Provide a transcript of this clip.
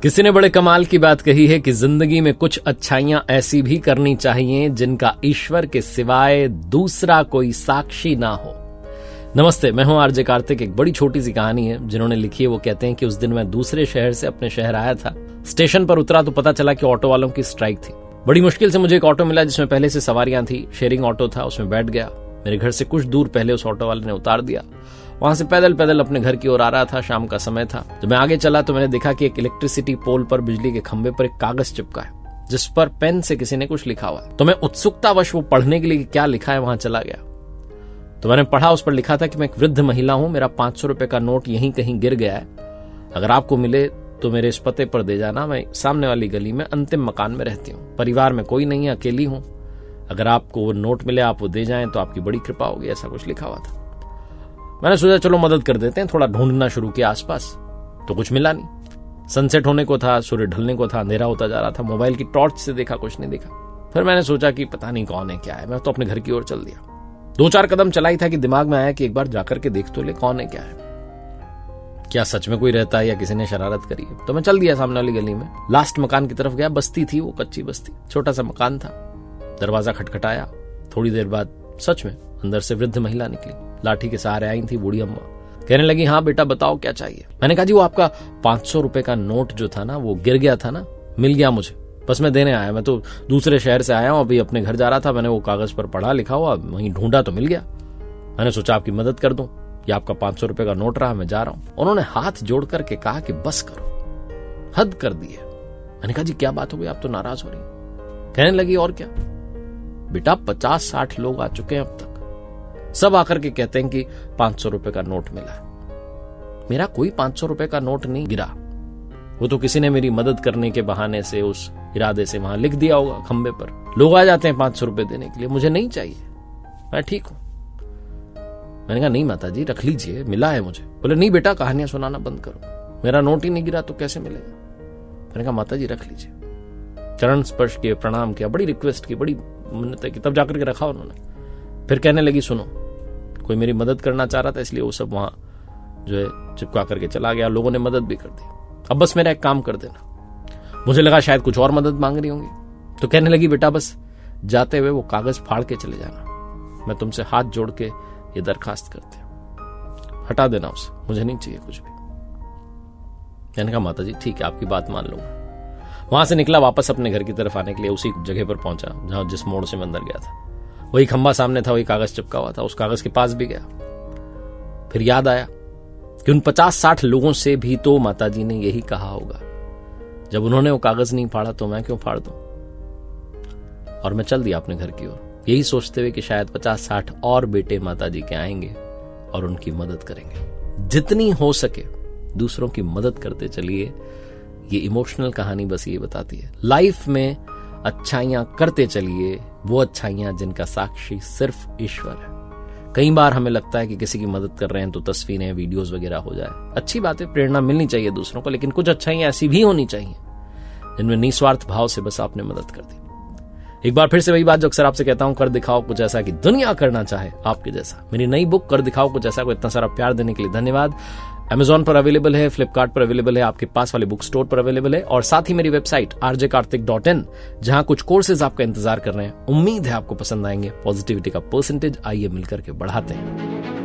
किसी ने बड़े कमाल की बात कही है कि जिंदगी में कुछ अच्छाइयां ऐसी भी करनी चाहिए जिनका ईश्वर के सिवाय दूसरा कोई साक्षी ना हो। नमस्ते, मैं हूं आरजे कार्तिक। एक बड़ी छोटी सी कहानी है जिन्होंने लिखी है। वो कहते हैं कि उस दिन मैं दूसरे शहर से अपने शहर आया था। स्टेशन पर उतरा तो पता चला कि ऑटो वालों की स्ट्राइक थी। बड़ी मुश्किल से मुझे एक ऑटो मिला जिसमें पहले से सवारियां थी। शेयरिंग ऑटो था, उसमें बैठ गया। मेरे घर से कुछ दूर पहले उस ऑटो वाले ने उतार दिया। वहां से पैदल पैदल अपने घर की ओर आ रहा था। शाम का समय था। जब मैं आगे चला तो मैंने देखा कि एक इलेक्ट्रिसिटी पोल पर बिजली के खंभे पर एक कागज चिपका है जिस पर पेन से किसी ने कुछ लिखा हुआ है। तो मैं उत्सुकतावश वो पढ़ने के लिए क्या लिखा है वहां चला गया। तो मैंने पढ़ा, उस पर लिखा था कि मैं एक वृद्ध महिला हूं, मेरा 500 रुपए का नोट यहीं कहीं गिर गया है, अगर आपको मिले तो मेरे इस पते पर दे जाना। मैं सामने वाली गली में अंतिम मकान में रहती हूँ, परिवार में कोई नहीं है, अकेली हूं। अगर आपको वो नोट मिले, आप वो दे जाएं तो आपकी बड़ी कृपा होगी। ऐसा कुछ लिखा हुआ था। मैंने सोचा चलो मदद कर देते हैं। थोड़ा ढूंढना शुरू किया आसपास, तो कुछ मिला नहीं। सनसेट होने को था, सूर्य ढलने को था, अंधेरा होता जा रहा था। मोबाइल की टॉर्च से देखा, कुछ नहीं देखा। फिर मैंने सोचा कि पता नहीं कौन है, क्या है। मैं तो अपने घर की ओर चल दिया। 2-4 कदम चला ही था कि दिमाग में आया कि एक बार जाकर के देख तो ले कौन है, क्या है, क्या सच में कोई रहता है या किसी ने शरारत करी है। तो मैं चल दिया सामने वाली गली में। लास्ट मकान की तरफ गया। बस्ती थी वो, कच्ची बस्ती, छोटा सा मकान था। दरवाजा खटखटाया। थोड़ी देर बाद सच में अंदर से वृद्ध महिला निकली। लाठी के सहारे आई थी बूढ़ी अम्मा। कहने लगी, हाँ बेटा बताओ क्या चाहिए। मैंने कहा जी वो आपका 500 रुपए का नोट जो था ना, वो गिर गया था ना, मिल गया मुझे, बस मैं देने आया। मैं तो दूसरे शहर से आया हूं, अभी अपने घर जा रहा था। मैंने वो कागज पर पढ़ा, लिखा हुआ, वहीं ढूंढा तो मिल गया। मैंने सोचा आपकी मदद कर दूं। ये आपका 500 रुपए का नोट रहा, मैं जा रहा हूं। उन्होंने हाथ जोड़ करके कहा कि बस करो, हद कर दी है। मैंने कहा जी क्या बात हो गई, आप तो नाराज हो रही। कहने लगी और क्या बेटा, 50-60 लोग आ चुके हैं अब तक, सब आकर के कहते हैं कि 500 रुपए का नोट मिला है। मेरा कोई 500 रुपए का नोट नहीं गिरा। वो तो किसी ने मेरी मदद करने के बहाने से, उस इरादे से वहां लिख दिया होगा खंबे पर। लोग आ जाते हैं 500 रुपए देने के लिए। मुझे नहीं चाहिए, मैं ठीक हूं। मैंने कहा नहीं माता जी रख लीजिए, मिला है मुझे। बोले नहीं बेटा कहानियां सुनाना बंद करो, मेरा नोट ही नहीं गिरा तो कैसे मिलेगा। मैंने कहा माता जी रख लीजिए। चरण स्पर्श किए, प्रणाम किया, बड़ी रिक्वेस्ट की, बड़ी मिन्नत की, तब जाकर के रखा उन्होंने। फिर कहने लगी सुनो, कोई मेरी मदद करना चाह रहा था इसलिए वो सब वहां जो है चिपका करके चला गया। लोगों ने मदद भी कर दी। अब बस मेरा एक काम कर देना। मुझे लगा शायद कुछ और मदद मांग रही होंगी। तो कहने लगी बेटा बस जाते हुए वो कागज फाड़ के चले जाना। मैं तुमसे हाथ जोड़ के ये दरखास्त करती हूं, हटा देना उसे, मुझे नहीं चाहिए कुछ भी। मैंने कहा माता जी ठीक है, आपकी बात मान लूंगा। वहां से निकला वापस अपने घर की तरफ आने के लिए। उसी जगह पर पहुंचा जहां जिस मोड़ से मैं अंदर गया था। वही खंबा सामने था, वही कागज चिपका हुआ था। उस कागज के पास भी गया। फिर याद आया कि उन 50-60 लोगों से भी तो माताजी ने यही कहा होगा। जब उन्होंने वो कागज नहीं फाड़ा तो मैं क्यों फाड़ दूं। और मैं चल दिया अपने घर की ओर, यही सोचते हुए कि शायद 50-60 और बेटे माताजी के आएंगे और उनकी मदद करेंगे। जितनी हो सके दूसरों की मदद करते चलिए। ये इमोशनल कहानी बस ये बताती है, लाइफ में अच्छाइयां करते चलिए, वो अच्छाइयां जिनका साक्षी सिर्फ ईश्वर है। कई बार हमें लगता है कि किसी की मदद कर रहे हैं तो तस्वीरें, वीडियोस वगैरह हो जाए। अच्छी बात है, प्रेरणा मिलनी चाहिए दूसरों को, लेकिन कुछ अच्छाइयां ऐसी भी होनी चाहिए जिनमें निस्वार्थ भाव से बस आपने मदद कर दी। एक बार फिर से वही बात जो अक्सर आपसे कहता हूं, कर दिखाओ कुछ ऐसा कि दुनिया करना चाहे आपके जैसा। मेरी नई बुक कर दिखाओ कुछ ऐसा को इतना सारा प्यार देने के लिए धन्यवाद। Amazon पर अवेलेबल है, फ्लिपकार्ट पर अवेलेबल है, आपके पास वाले बुक स्टोर पर अवेलेबल है, और साथ ही मेरी वेबसाइट rjkartik.in जहां कुछ कोर्सेज आपका इंतजार कर रहे हैं। उम्मीद है आपको पसंद आएंगे। पॉजिटिविटी का परसेंटेज आइए मिलकर के बढ़ाते हैं।